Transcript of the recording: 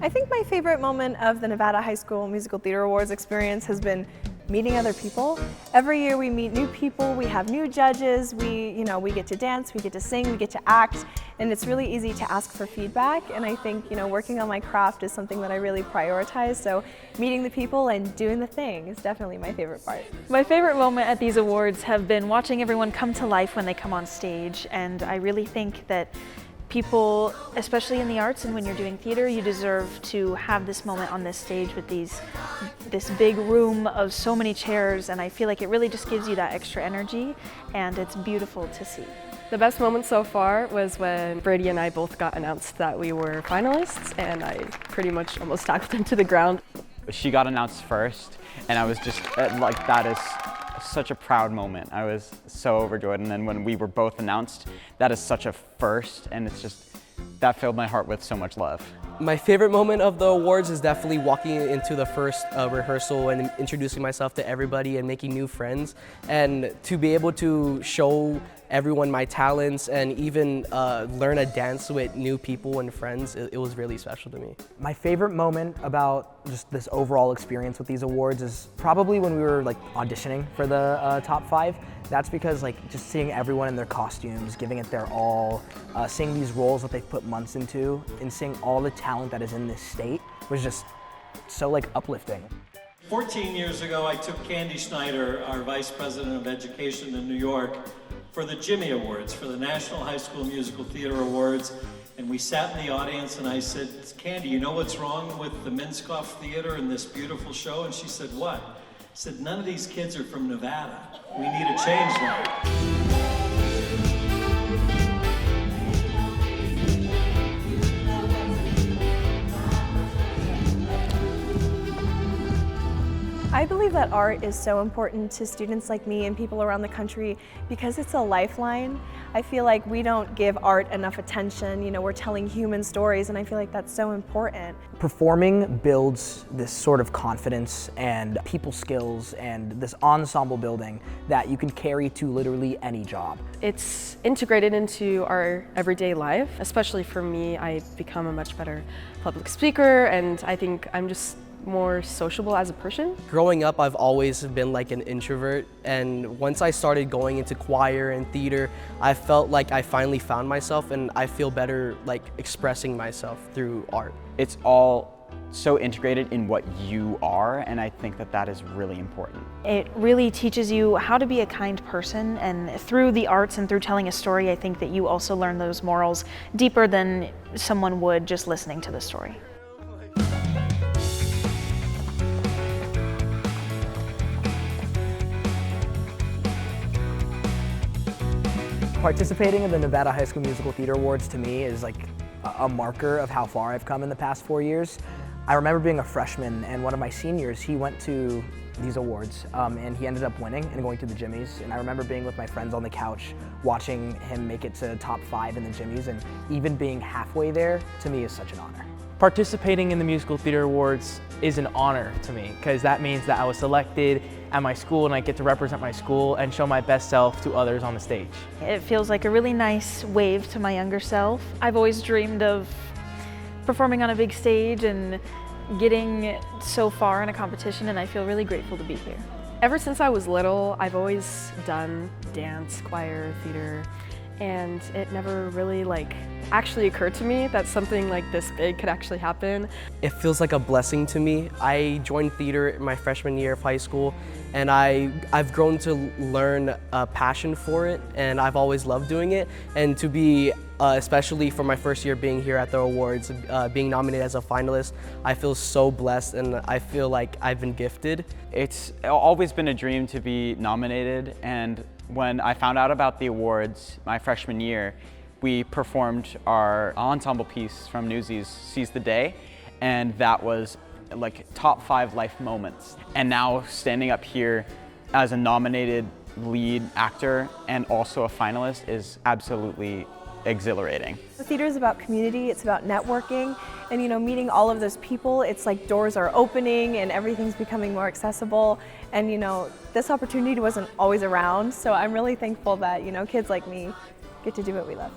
I think my favorite moment of the Nevada High School Musical Theater Awards experience has been meeting other people. Every year we meet new people, we have new judges, we get to dance, we get to sing, we get to act, and it's really easy to ask for feedback. And I think working on my craft is something that I really prioritize, so meeting the people and doing the thing is definitely my favorite part. My favorite moment at these awards have been watching everyone come to life when they come on stage, and I really think that people, especially in the arts and when you're doing theater, you deserve to have this moment on this stage with this big room of so many chairs, and I feel like it really just gives you that extra energy, and it's beautiful to see. The best moment so far was when Brady and I both got announced that we were finalists, and I pretty much almost tackled him to the ground. She got announced first, and I was just like, that is such a proud moment. I was so overjoyed, and then when we were both announced, that is such a first, and it's just, that filled my heart with so much love. My favorite moment of the awards is definitely walking into the first rehearsal and introducing myself to everybody and making new friends, and to be able to show everyone my talents and even learn a dance with new people and friends. It was really special to me. My favorite moment about just this overall experience with these awards is probably when we were auditioning for the top 5. That's because just seeing everyone in their costumes, giving it their all, seeing these roles that they've put months into, and seeing all the talent that is in this state was just so uplifting. 14 years ago, I took Candy Schneider, our Vice President of Education in New York, for the Jimmy Awards, for the National High School Musical Theater Awards, and we sat in the audience and I said, Candy, you know what's wrong with the Minskoff Theater and this beautiful show? And she said, what? I said, none of these kids are from Nevada. We need to change that. I believe that art is so important to students like me and people around the country because it's a lifeline. I feel like we don't give art enough attention. We're telling human stories, and I feel like that's so important. Performing builds this sort of confidence and people skills and this ensemble building that you can carry to literally any job. It's integrated into our everyday life. Especially for me, I've become a much better public speaker, and I think I'm just more sociable as a person. Growing up, I've always been an introvert, and once I started going into choir and theater, I felt like I finally found myself, and I feel better expressing myself through art. It's all so integrated in what you are, and I think that is really important. It really teaches you how to be a kind person, and through the arts and through telling a story, I think that you also learn those morals deeper than someone would just listening to the story. Participating in the Nevada High School Musical Theater Awards to me is a marker of how far I've come in the past 4 years. I remember being a freshman, and one of my seniors, he went to these awards and he ended up winning and going to the Jimmys, and I remember being with my friends on the couch watching him make it to top 5 in the Jimmys, and even being halfway there to me is such an honor. Participating in the Musical Theater Awards is an honor to me because that means that I was selected at my school and I get to represent my school and show my best self to others on the stage. It feels like a really nice wave to my younger self. I've always dreamed of performing on a big stage and getting so far in a competition, and I feel really grateful to be here. Ever since I was little, I've always done dance, choir, theater, and it never really actually occurred to me that something this big could actually happen. It feels like a blessing to me. I joined theater in my freshman year of high school, and I've grown to learn a passion for it, and I've always loved doing it. And to be, especially for my first year being here at the awards, being nominated as a finalist, I feel so blessed, and I feel like I've been gifted. It's always been a dream to be nominated, and when I found out about the awards my freshman year, we performed our ensemble piece from Newsies, Seize the Day, and that was top 5 life moments. And now standing up here as a nominated lead actor and also a finalist is absolutely exhilarating. The theater is about community, it's about networking, and meeting all of those people, it's doors are opening and everything's becoming more accessible, and this opportunity wasn't always around, so I'm really thankful that kids like me get to do what we love.